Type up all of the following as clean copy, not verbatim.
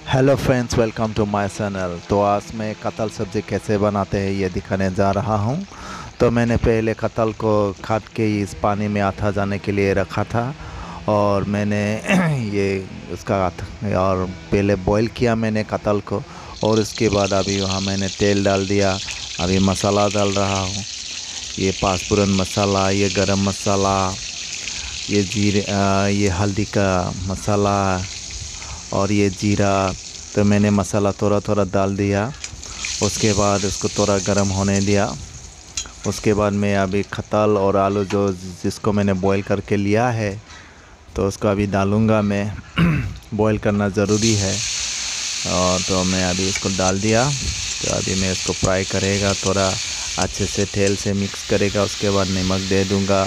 Hello friends, welcome to my channel. तो आज मैं कतल सब्ज़ी कैसे बनाते हैं ये दिखाने जा रहा हूँ। तो मैंने पहले कतल को काट के इस पानी में आधा जाने के लिए रखा था और मैंने ये उसका और पहले बॉईल किया मैंने कतल को। और उसके बाद अभी वहाँ मैंने तेल डाल दिया। अभी मसाला डाल रहा हूँ, ये पाँचफोरन मसाला, ये गरम मसाला, ये ये हल्दी का मसाला और ये जीरा। तो मैंने मसाला थोड़ा थोड़ा डाल दिया। उसके बाद उसको थोड़ा गर्म होने दिया। उसके बाद मैं अभी कतल और आलू जिसको मैंने बॉईल करके लिया है तो उसको अभी डालूँगा मैं। बॉईल करना ज़रूरी है। और तो मैं अभी इसको डाल दिया। तो अभी मैं इसको फ्राई करेगा, थोड़ा अच्छे से तेल से मिक्स करेगा। उसके बाद नमक दे दूँगा।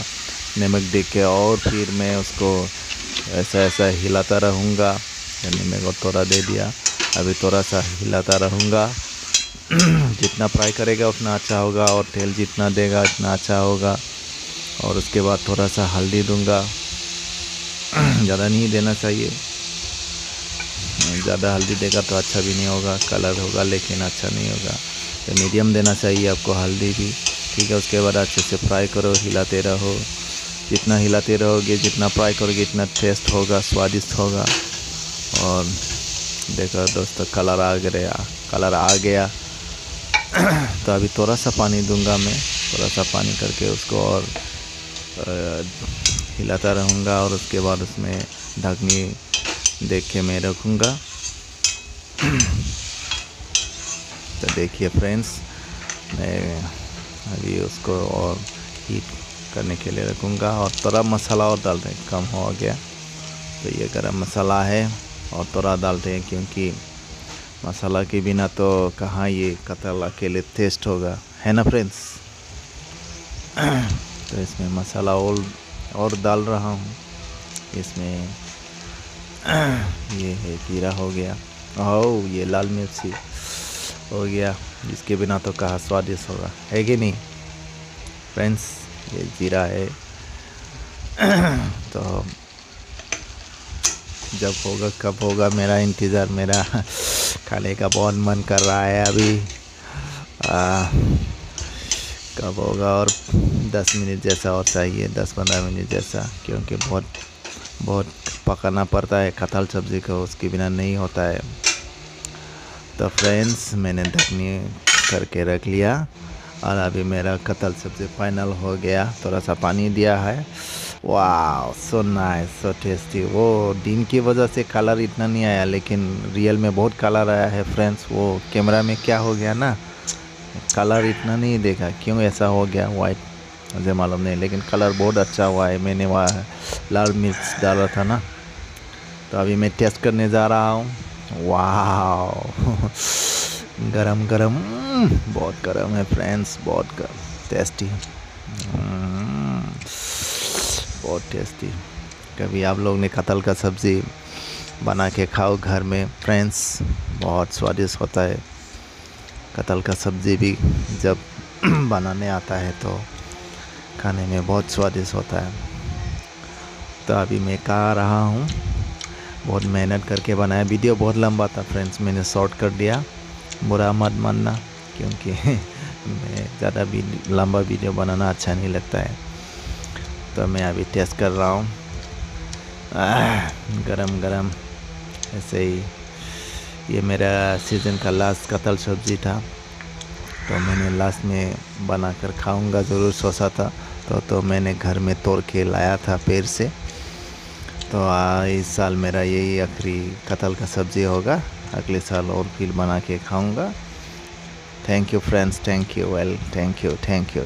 नमक दे के और फिर मैं उसको ऐसा ऐसा हिलाता रहूँगा। नमक को थोड़ा दे दिया, अभी थोड़ा सा हिलाता रहूँगा। जितना फ्राई करेगा उतना अच्छा होगा और तेल जितना देगा उतना अच्छा होगा। और उसके बाद थोड़ा सा हल्दी दूँगा, ज़्यादा नहीं देना चाहिए। ज़्यादा हल्दी देगा तो अच्छा भी नहीं होगा, कलर होगा लेकिन अच्छा नहीं होगा। तो मीडियम देना चाहिए आपको हल्दी भी, ठीक है। उसके बाद अच्छे से फ्राई करो, हिलाते रहो। जितना हिलाते रहोगे, जितना फ्राई करोगे इतना टेस्ट होगा, स्वादिष्ट होगा। और देखो दोस्तों, कलर आ गया। तो अभी थोड़ा सा पानी दूंगा मैं, थोड़ा सा पानी करके उसको और हिलाता रहूँगा। और उसके बाद उसमें ढकनी देख के मैं रखूँगा। तो देखिए फ्रेंड्स, मैं अभी उसको और हीट करने के लिए रखूँगा। और थोड़ा मसाला और डाल दें, कम हो गया। तो ये गरम मसाला है और थोड़ा डालते हैं, क्योंकि मसाला के बिना तो कहाँ ये कतल अकेले टेस्ट होगा, है ना फ्रेंड्स। तो इसमें मसाला और डाल रहा हूँ। इसमें ये है जीरा हो गया, और ये लाल मिर्ची हो गया। इसके बिना तो कहाँ स्वादिष्ट होगा, है कि नहीं फ्रेंड्स। ये जीरा है। तो जब होगा कब होगा मेरा इंतज़ार, मेरा खाने का बहुत मन कर रहा है अभी। कब होगा। और 10 मिनट जैसा और चाहिए, 10-15 मिनट जैसा, क्योंकि बहुत पकाना पड़ता है कटहल सब्ज़ी को, उसके बिना नहीं होता है। तो फ्रेंड्स, मैंने ढकनी करके रख लिया और अभी मेरा कटहल सब्ज़ी फाइनल हो गया। थोड़ा सा पानी दिया है। वाह, सो नाइस, सो टेस्टी। वो दिन की वजह से कलर इतना नहीं आया, लेकिन रियल में बहुत कलर आया है फ्रेंड्स। वो कैमरा में क्या हो गया ना, कलर इतना नहीं देखा, क्यों ऐसा हो गया वाइट, मुझे मालूम नहीं, लेकिन कलर बहुत अच्छा हुआ है। मैंने वहाँ लाल मिर्च डाला था ना। तो अभी मैं टेस्ट करने जा रहा हूँ। वाह, गरम गरम, बहुत गरम है फ्रेंड्स, बहुत टेस्टी, बहुत टेस्टी। कभी आप लोग ने कटहल का सब्ज़ी बना के खाओ घर में फ्रेंड्स, बहुत स्वादिष्ट होता है। कटहल का सब्ज़ी भी जब बनाने आता है तो खाने में बहुत स्वादिष्ट होता है। तो अभी मैं खा रहा हूँ, बहुत मेहनत करके बनाया। वीडियो बहुत लंबा था फ्रेंड्स, मैंने शॉर्ट कर दिया, बुरा मत मानना, क्योंकि मैं ज़्यादा लंबा वीडियो बनाना अच्छा नहीं लगता है। तो मैं अभी टेस्ट कर रहा हूँ। गरम गरम ऐसे ही। ये मेरा सीज़न का लास्ट कटहल सब्ज़ी था, तो मैंने लास्ट में बनाकर खाऊंगा ज़रूर सोचा था। तो मैंने घर में तोड़ के लाया था पेड़ से। तो इस साल मेरा यही आखिरी कटहल का सब्ज़ी होगा। अगले साल और फिर बना के खाऊंगा। Thank you friends, thank you, thank you.